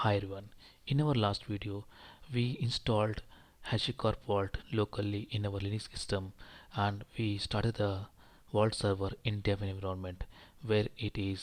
Hi everyone. In our last video, we installed HashiCorp Vault locally in our Linux system, and we started the Vault server in dev environment where it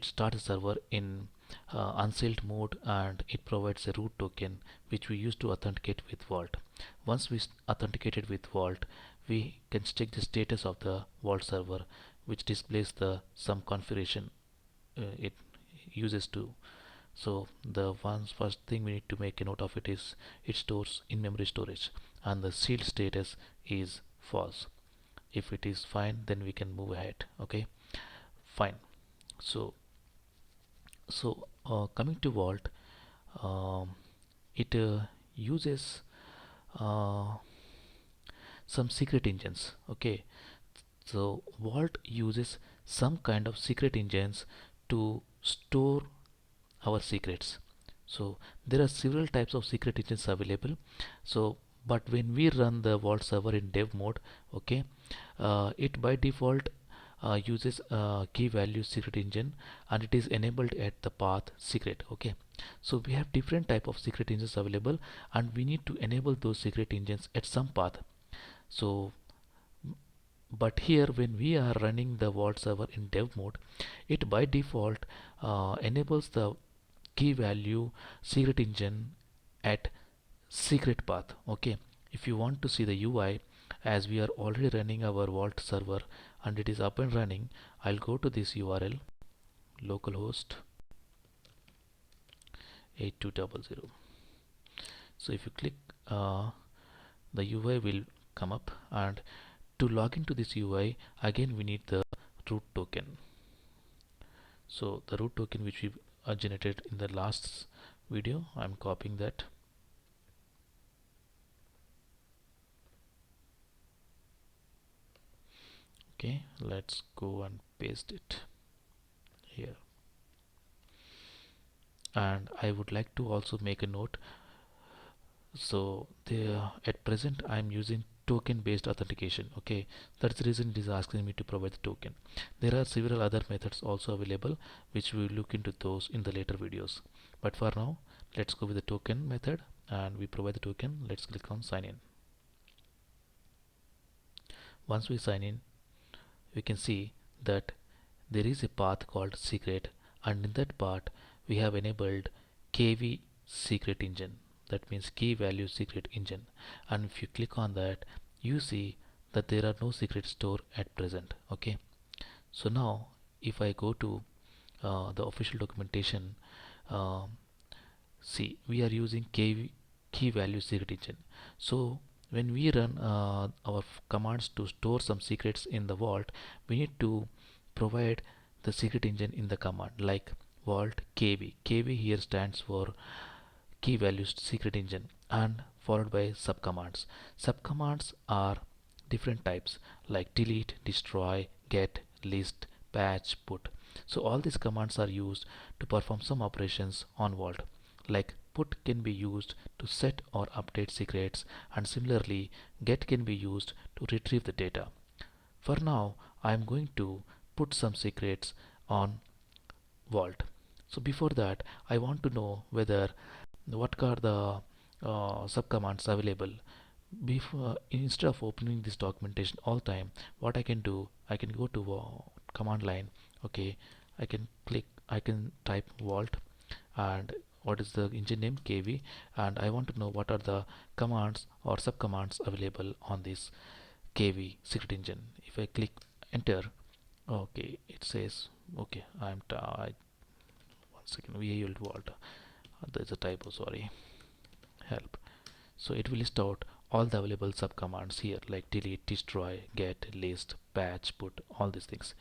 starts a server in unsealed mode, and it provides a root token which we use to authenticate with Vault. Once we authenticated with Vault, we can check the status of the Vault server, which displays the some configuration it uses to. So the first thing we need to make a note of it is it stores in-memory storage, and the sealed status is false. If it is fine, then we can move ahead. Okay, fine. So coming to Vault, um, it uses uh, some secret engines. Okay, so Vault uses some kind of secret engines to store our secrets. So there are several types of secret engines available. So but when we run the Vault server in dev mode, okay, it by default uses key value secret engine, and it is enabled at the path secret. Okay, so we have different type of secret engines available, and we need to enable those secret engines at some path. So but here when we are running the Vault server in dev mode, it by default enables the key value secret engine at secret path. Okay, if you want to see the UI, as we are already running our Vault server and it is up and running, I'll go to this URL, localhost 8200. So if you click, the UI will come up, and to log into this UI again we need the root token. So the root token which we generated in the last video, I'm copying that. Okay, let's go and paste it here. And I would like to also make a note. So at present I'm using token based authentication. Okay, that's the reason it is asking me to provide the token. There are several other methods also available, which we will look into those in the later videos, but for now let's go with the token method, and we provide the token. Let's click on sign in. Once we sign in, we can see that there is a path called secret, and in that part we have enabled KV secret engine, that means key value secret engine. And if you click on that, you see that there are no secrets stored at present. Okay, so now if I go to the official documentation, um, see we are using key value secret engine. So when we run our commands to store some secrets in the Vault, we need to provide the secret engine in the command like vault kv. Kv here stands for key values secret engine, and followed by subcommands. Subcommands are different types like delete, destroy, get, list, patch, put. So all these commands are used to perform some operations on Vault. Like put can be used to set or update secrets, and similarly get can be used to retrieve the data. For now I am going to put some secrets on Vault. So before that I want to know whether what are the subcommands available. Before, instead of opening this documentation all time, what I can do, I can go to command line. Okay, I can type vault, and what is the engine name, kv, and I want to know what are the commands or subcommands available on this kv secret engine. If I click enter, okay, it says, okay, one second, VA vault, there's a typo, sorry, help. So it will list out all the available subcommands here like delete, destroy, get, list, patch, put, all these things.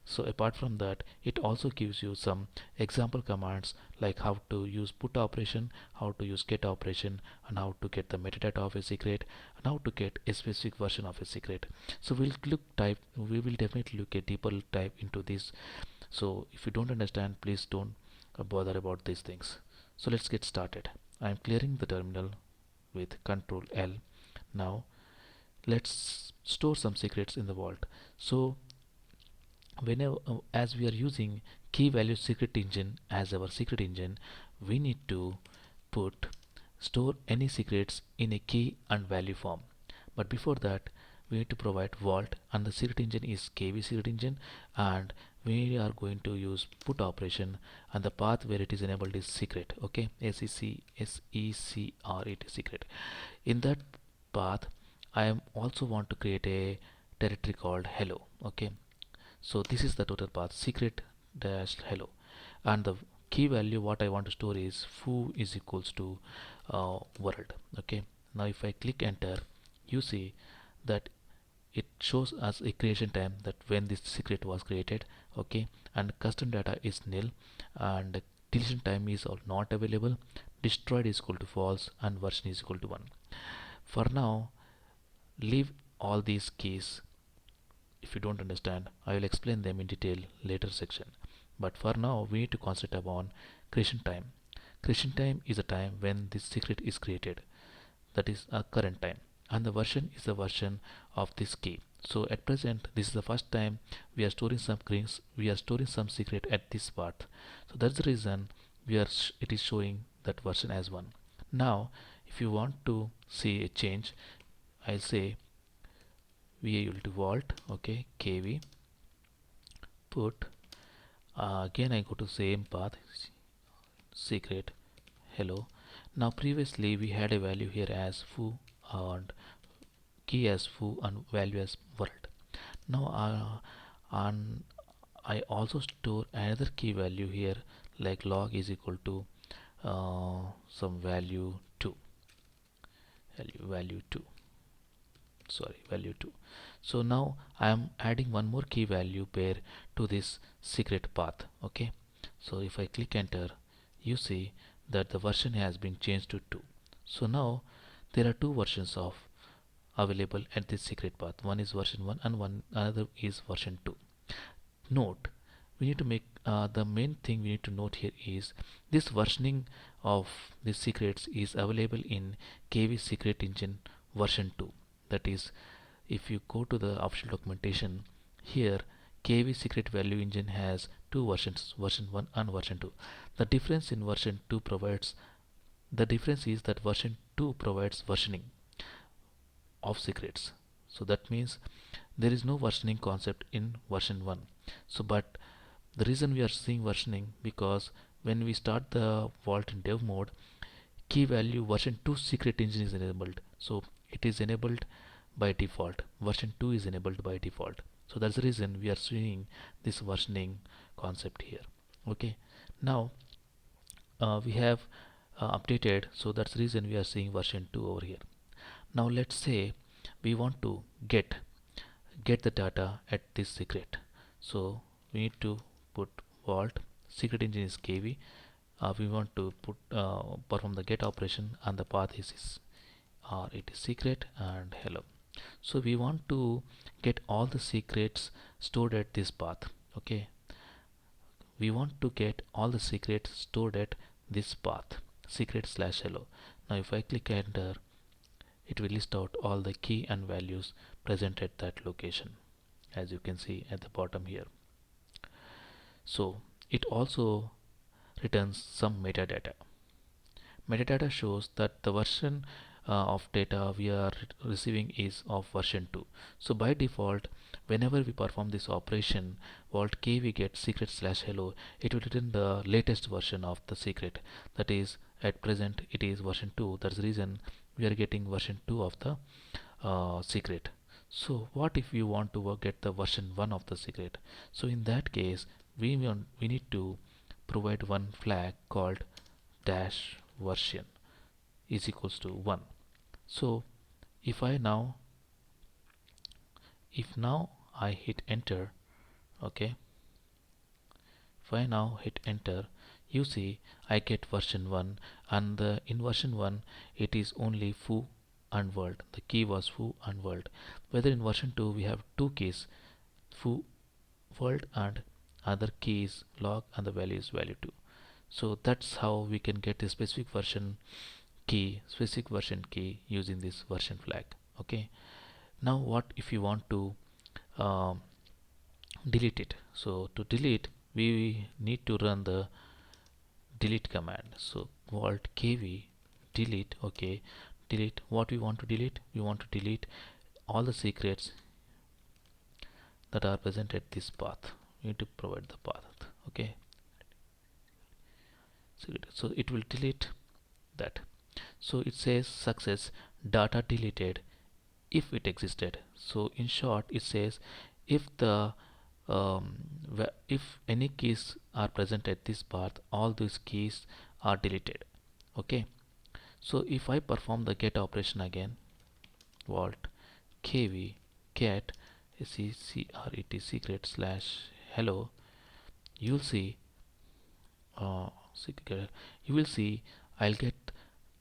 So apart from that, it also gives you some example commands like how to use put operation, how to use get operation, and how to get the metadata of a secret, and how to get a specific version of a secret. So we will definitely look a deeper dive into this. So if you don't understand, please don't bother about these things. So let's get started. I am clearing the terminal with Control L. Now let's store some secrets in the Vault. So whenever as we are using key value secret engine as our secret engine, we need to put store any secrets in a key and value form. But before that, we need to provide vault, and the secret engine is KV secret engine, and we are going to use put operation, and the path where it is enabled is secret. Okay, secret secret. In that path, I am also want to create a directory called hello. Okay, so this is the total path secret dash hello, and the key value what I want to store is foo is equals to world. Okay, now if I click enter, you see that it shows us a creation time, that when this secret was created. Okay, and custom data is nil, and deletion time is not available, destroyed is equal to false, and version is equal to 1. For now, leave all these keys. If you don't understand, I will explain them in detail later section. But for now, we need to concentrate upon creation time. Creation time is a time when this secret is created. That is a current time. And the version is the version of this key. So at present, this is the first time we are storing some strings. We are storing some secret at this part. So that's the reason it is showing that version as 1. Now, if you want to see a change, I'll say we will to vault. Okay, kv put again I go to same path secret hello. Now previously we had a value here as foo and key as foo and value as world. Now and I also store another key value here, like log is equal to some value 2, value 2, sorry, value 2. So now I am adding one more key value pair to this secret path. Okay, so if I click enter, you see that the version has been changed to 2. So now there are two versions of available at this secret path. One is version 1 and another is version 2. Note, we need to make the main thing we need to note here is this versioning of the secrets is available in KV secret engine version 2. That is, if you go to the official documentation, here KV secret value engine has two versions, version 1 and version 2. The difference in version 2 provides, the difference is that version 2 provides versioning of secrets. So that means there is no versioning concept in version 1. So but the reason we are seeing versioning, because when we start the vault in dev mode, key value version 2 secret engine is enabled. So it is enabled by default. Version 2 is enabled by default. So that's the reason we are seeing this versioning concept here. Okay, now we have updated, so that's the reason we are seeing version 2 over here. Now let's say we want to get the data at this secret. So we need to put vault secret engine is kv. We want to put perform the get operation, and the path is it is secret and hello. So we want to get all the secrets stored at this path. Okay, we want to get all the secrets stored at this path secret slash hello. Now if I click enter, it will list out all the key and values present at that location, as you can see at the bottom here. So it also returns some metadata. Metadata shows that the version of data we are receiving is of version 2. So by default, whenever we perform this operation vault k we get secret slash hello, it will return the latest version of the secret. That is, at present it is version 2. That's the reason we are getting version 2 of the secret. So what if we want to get the version 1 of the secret? So in that case, we need to provide one flag called dash version is equals to 1. So if now I hit enter, okay, if I now hit enter, you see I get version 1, and in version 1 it is only foo and world. The key was foo and world. Whether in version 2 we have two keys, foo world, and other key is log, and the value is value 2. So that's how we can get a specific version key using this version flag. Okay, now what if you want to um, delete it? So to delete, we need to run the delete command. So vault kv delete. Okay, delete what we want to delete. We want to delete all the secrets that are present at this path. We need to provide the path. Okay, so it will delete that. So it says success, data deleted if it existed. So in short, it says if the if any keys are present at this path, all these keys are deleted. Okay, so if I perform the get operation again, vault kv get secret secret slash hello, you'll see uh, you will see I'll get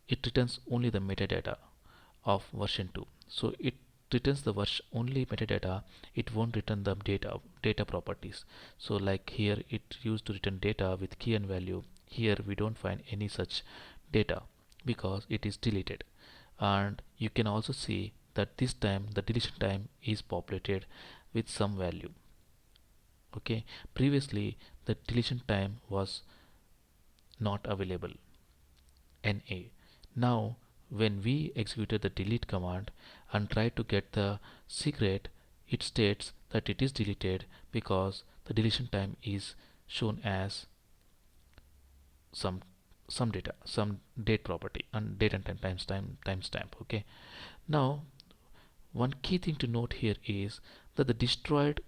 it returns only the metadata of version 2. So it returns the version only metadata, it won't return the data properties. So like here it used to return data with key and value. Here we don't find any such data because it is deleted. And you can also see that this time the deletion time is populated with some value. Okay, previously the deletion time was not available, NA. Now when we executed the delete command and tried to get the secret, it states that it is deleted because the deletion time is shown as some data, some date property, and date and timestamp. Okay, now one key thing to note here is that the destroyed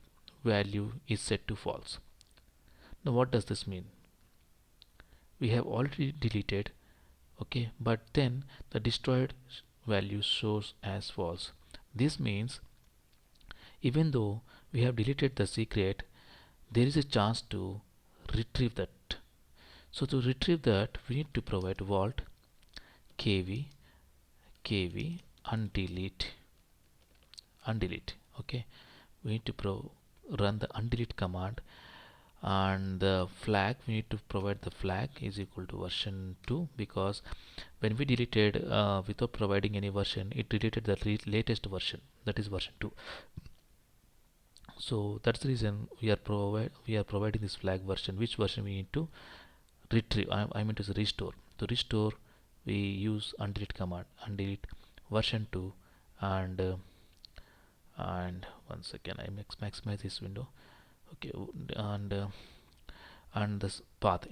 value is set to false. Now what does this mean? We have already deleted, okay, but then the destroyed value shows as false. This means even though we have deleted the secret, there is a chance to retrieve that. So to retrieve that, we need to provide vault kv undelete. Okay, we need to run the undelete command, and the flag, we need to provide the flag is equal to version 2, because when we deleted without providing any version, it deleted the latest version, that is version 2. So that's the reason we are providing this flag version, which version we need to retrieve. I mean to say restore. To restore, we use undelete command, undelete version 2, and once again I maximize this window. Okay, and this path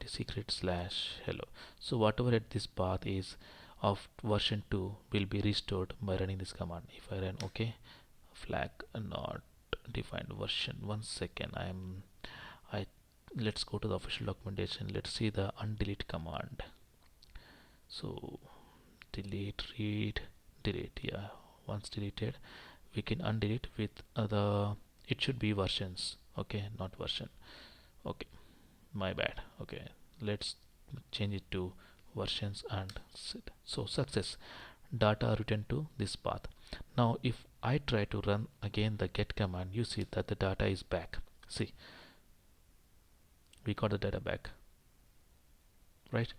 secret slash hello. So whatever at this path is of version 2 will be restored by running this command. If I run okay, flag not defined version. One second, I let's go to the official documentation. Let's see the undelete command. So delete, read, delete. Yeah, once deleted, we can undelete with the, it should be versions. Okay, not version. Okay, my bad. Okay, let's change it to versions and set. So success, data returned to this path. Now if I try to run again the get command, you see that the data is back. See, we got the data back, right?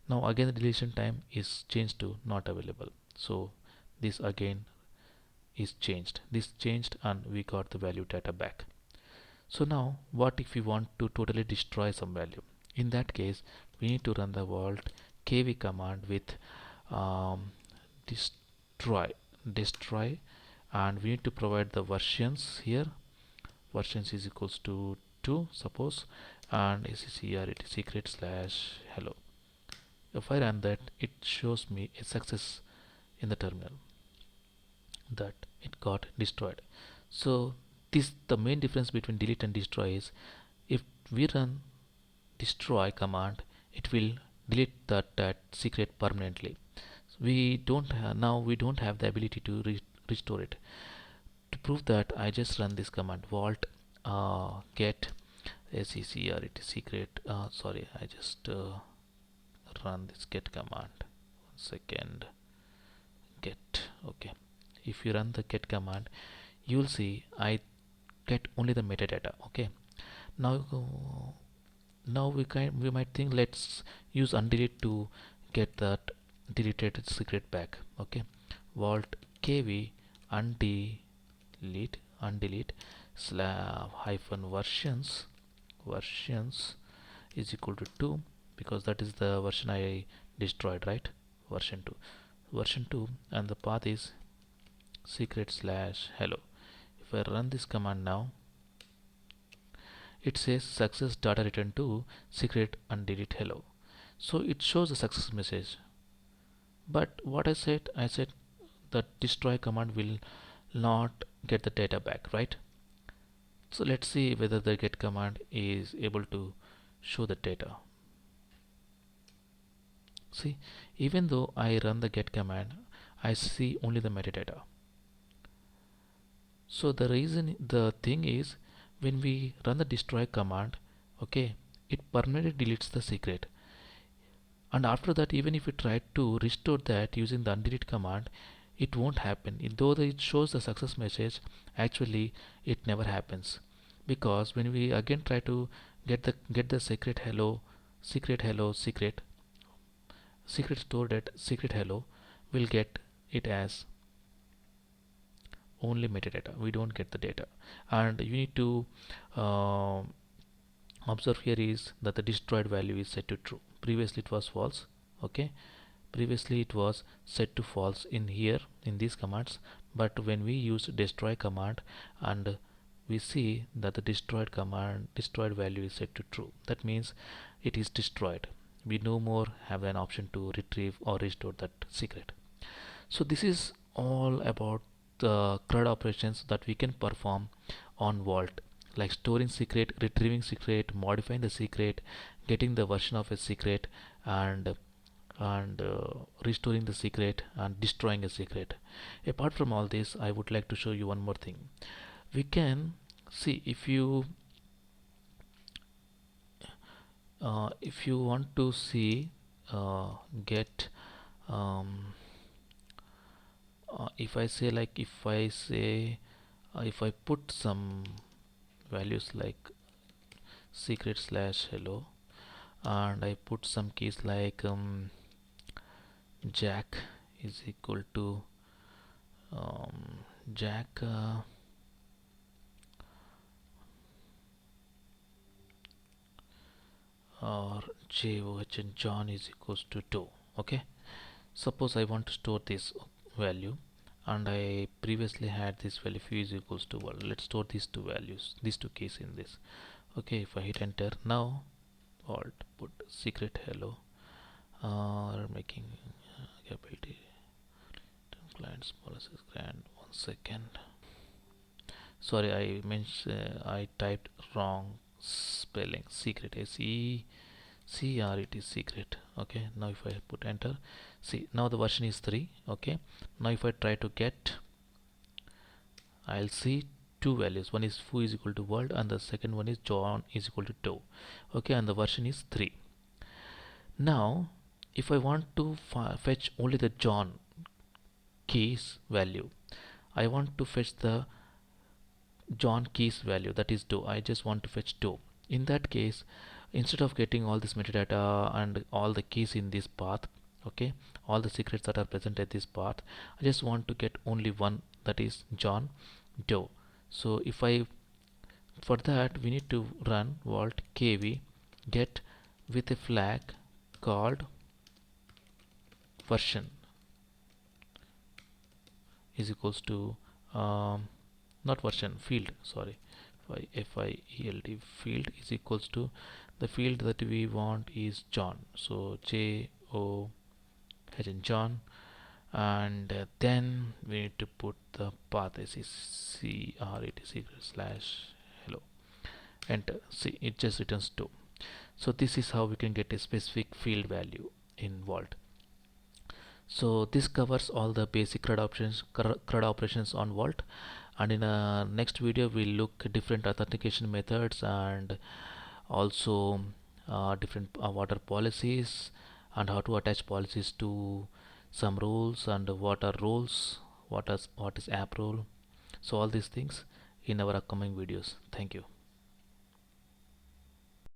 Now again the deletion time is changed to not available. So this again is changed, this changed, and we got the value data back. So now what if we want to totally destroy some value? In that case, we need to run the vault kv command with um, destroy, and we need to provide the versions here. Versions is equals to 2 suppose, and secret slash hello. If I run that, it shows me a success in the terminal that it got destroyed. So this, the main difference between delete and destroy is, if we run destroy command, it will delete that secret permanently. So we don't now we don't have the ability to restore it. To prove that, I just run this command vault get secret. Sorry, I just run this get command. One second, get. Okay, if you run the get command, you'll see I get only the metadata. Okay, now we might think let's use undelete to get that deleted secret back. Okay, vault kv undelete slash hyphen versions is equal to 2, because that is the version I destroyed, right? Version 2 and the path is secret slash hello. If I run this command now, it says success data return to secret and delete hello. So it shows the success message. But what I said the destroy command will not get the data back, right? So let's see whether the get command is able to show the data. See, even though I run the get command, I see only the metadata. So the thing is, when we run the destroy command, okay, it permanently deletes the secret. And after that, even if we try to restore that using the undelete command, it won't happen. Though it shows the success message, actually it never happens, because when we again try to get the secret stored at secret hello, we'll get it as only metadata. We don't get the data. And you need to uh, observe here is that the destroyed value is set to true. Previously it was false. Okay, previously it was set to false in here in these commands, but when we use destroy command, and we see that the destroyed value is set to true, that means it is destroyed. We no more have an option to retrieve or restore that secret. So this is all about the CRUD operations that we can perform on Vault, like storing secret, retrieving secret, modifying the secret, getting the version of a secret, and restoring the secret and destroying a secret. Apart from all this, I would like to show you one more thing. We can see if you want to see get if I put some values like secret slash hello, and I put some keys like jack is equal to jack or JOH and John is equals to 2. Okay, suppose I want to store this value, and I previously had this value fee is equals to 1. Let's store these two values, these two keys in this. Okay, if I hit enter now, alt put secret hello, making capability clients policies grant. 1 second, sorry, I typed wrong spelling. Secret CRUD secret. Okay, now if I put enter, see now the version is 3. Okay, now if I try to get, I'll see two values. One is foo is equal to world, and the second one is John is equal to 2. Okay, and the version is 3. Now if I want to fetch only the John keys value, I want to fetch the John keys value, that is 2. I just want to fetch 2. In that case, instead of getting all this metadata and all the keys in this path, okay, all the secrets that are present at this path, I just want to get only one, that is John Doe. So if I, for that we need to run vault kv get with a flag called version is equals to not version, field, sorry, field is equals to the field that we want is John, so JOH in John, and then we need to put the path as is CRUD secret slash hello, enter. See, it just returns 2. So this is how we can get a specific field value in Vault. So this covers all the basic CRUD operations on Vault, and in a next video we'll look at different authentication methods, and also different water policies, and how to attach policies to some rules, and what are roles, what is app role. So all these things in our upcoming videos. Thank you.